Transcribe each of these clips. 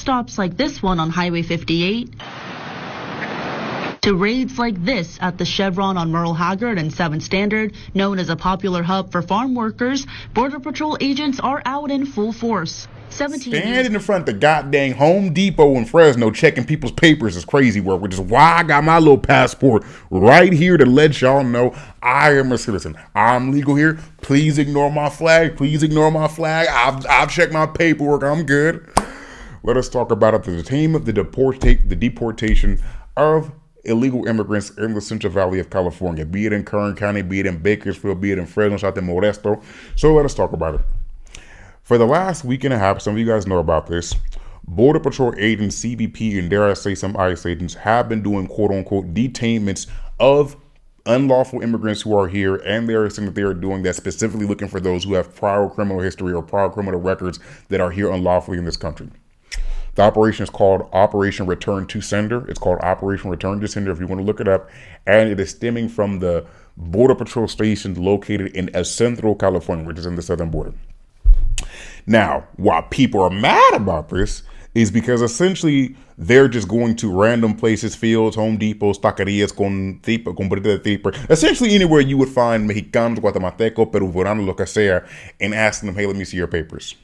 stops like this one on Highway 58 to raids like this at the Chevron on Merle Haggard and 7th Standard, known as a popular hub for farm workers, Border Patrol agents are out in full force. Standing in front of the goddamn Home Depot in Fresno checking people's papers is crazy work, which is why I got my little passport right here to let y'all know I am a citizen. I'm legal here. Please ignore my flag. Please ignore my flag. I've checked my paperwork. I'm good. Let us talk about the detainment, the deportation of illegal immigrants in the Central Valley of California, be it in Kern County, be it in Bakersfield, be it in Fresno, South and Modesto. So let us talk about it. For the last week and a half, some of you guys know about this, Border Patrol agents, CBP, and dare I say some ICE agents have been doing quote-unquote detainments of unlawful immigrants who are here, and they are saying that they are doing that specifically looking for those who have prior criminal history or prior criminal records that are here unlawfully in this country. The operation is called Operation Return to Sender. It's called Operation Return to Sender if you want to look it up. And it is stemming from the Border Patrol station located in El Centro, California, which is in the southern border. Now, why people are mad about this is because essentially they're just going to random places, fields, Home Depots, taquerias, con burrito de tripa, essentially anywhere you would find Mexicanos, Guatemaltecos, Peruvianos, lo que sea, and asking them, hey, let me see your papers.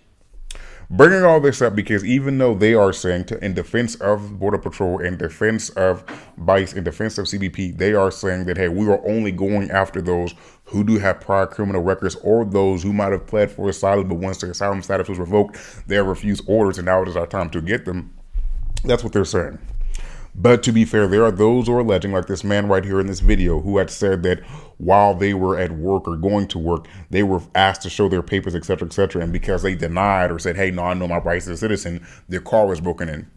Bringing all this up because even though they are saying, in defense of Border Patrol, in defense of BICE, in defense of CBP, they are saying that, hey, we are only going after those who do have prior criminal records or those who might have pled for asylum, but once their asylum status was revoked, they have refused orders and now it is our time to get them. That's what they're saying. But to be fair, there are those who are alleging, like this man right here in this video, who had said that while they were at work or going to work, they were asked to show their papers, etc., etc. And because they denied or said, hey, no, I know my rights as a citizen, their car was broken in.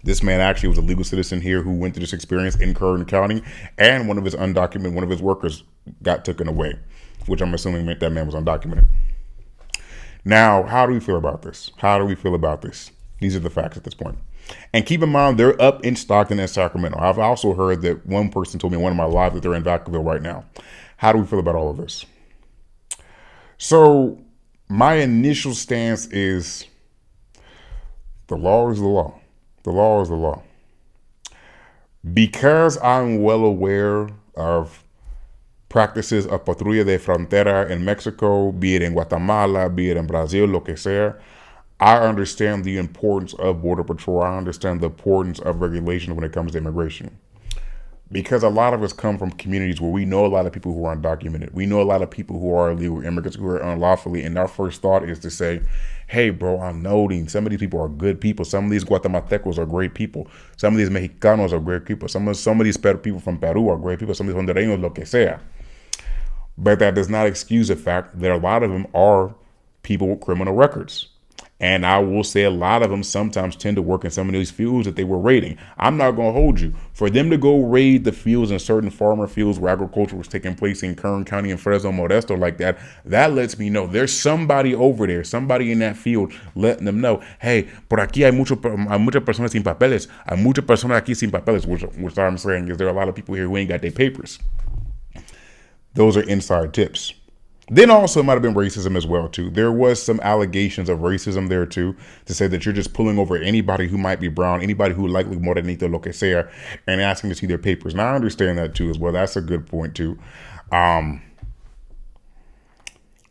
This man actually was a legal citizen here who went through this experience in Kern County, and one of his workers got taken away, which I'm assuming meant that man was undocumented. Now, how do we feel about this? These are the facts at this point. And keep in mind, they're up in Stockton and Sacramento. I've also heard that one person told me in one of my lives that they're in Vacaville right now. How do we feel about all of this? So my initial stance is the law is the law. The law is the law. Because I'm well aware of practices of patrulla de frontera in Mexico, be it in Guatemala, be it in Brazil, lo que sea, I understand the importance of Border Patrol. I understand the importance of regulations when it comes to immigration. Because a lot of us come from communities where we know a lot of people who are undocumented. We know a lot of people who are illegal immigrants who are unlawfully. And our first thought is to say, hey, bro, I'm noting some of these people are good people. Some of these Guatemaltecos are great people. Some of these Mexicanos are great people. Some of these people from Peru are great people. Some of these Hondureños, lo que sea. But that does not excuse the fact that a lot of them are people with criminal records. And I will say a lot of them sometimes tend to work in some of these fields that they were raiding. I'm not going to hold you. For them to go raid the fields in certain farmer fields where agriculture was taking place in Kern County and Fresno, Modesto like that, that lets me know there's somebody over there, somebody in that field letting them know, hey, por aquí hay muchas personas sin papeles. Hay muchas personas aquí sin papeles, which I'm saying is there are a lot of people here who ain't got their papers. Those are inside tips. Then also it might have been racism as well, too. There was some allegations of racism there, too, to say that you're just pulling over anybody who might be brown, anybody who likely morenito, lo que sea, and asking to see their papers. Now, I understand that, too, as well. That's a good point, too.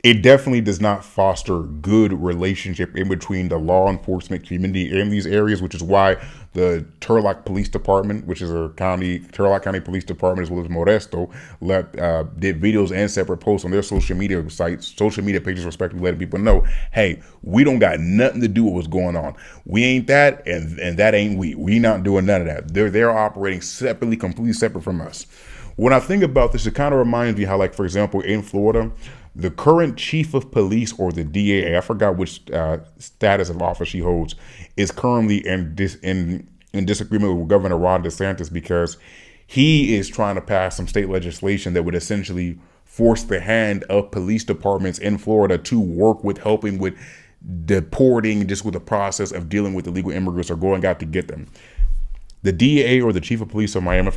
It definitely does not foster good relationship in between the law enforcement community in these areas, which is why the Turlock Police Department, which is a Turlock County Police Department, as well as Modesto, did videos and separate posts on their social media sites, social media pages, respectively, letting people know, hey, we don't got nothing to do with what's going on. We ain't that, and that ain't we. We not doing none of that. They're operating separately, completely separate from us. When I think about this, it kind of reminds me how, like, for example, in Florida, the current chief of police, or the DA, I forgot which status of office she holds, is currently in disagreement with Governor Ron DeSantis because he is trying to pass some state legislation that would essentially force the hand of police departments in Florida to work with helping with deporting, just with the process of dealing with illegal immigrants or going out to get them. The DA, or the chief of police of Miami,